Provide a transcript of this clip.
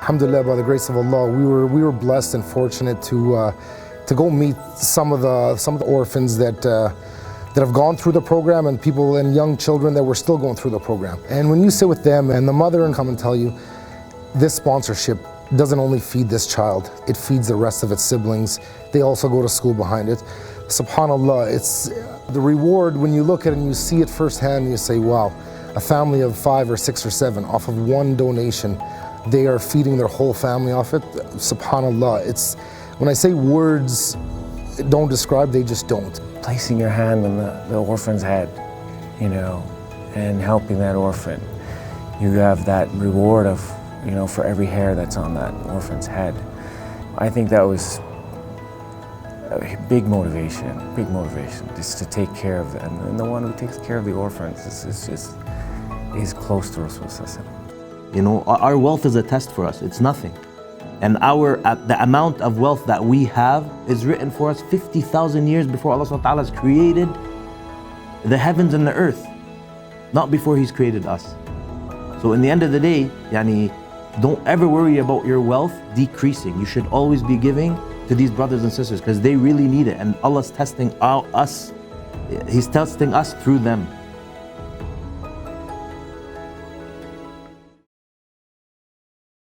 Alhamdulillah, by the grace of Allah, we were blessed and fortunate to go meet some of the orphans that have gone through the program, and people and young children that were still going through the program. And when you sit with them and the mother and come and tell you, this sponsorship doesn't only feed this child, it feeds the rest of its siblings. They also go to school behind it. SubhanAllah, it's the reward when you look at it and you see it firsthand, you say, wow, a family of 5 or 6 or 7 off of one donation, they are feeding their whole family off it. SubhanAllah, it's, when I say words don't describe, they just don't. Placing your hand on the orphan's head, you know, and helping that orphan, you have that reward of, you know, for every hair that's on that orphan's head. I think that was a big motivation, just to take care of them. And the one who takes care of the orphans is close to Rasul. You know, our wealth is a test for us, it's nothing. And the amount of wealth that we have is written for us 50,000 years before Allah subhanahu wa ta'ala has created the heavens and the earth, not before He's created us. So in the end of the day, don't ever worry about your wealth decreasing. You should always be giving to these brothers and sisters because they really need it, and Allah's testing us. He's testing us through them.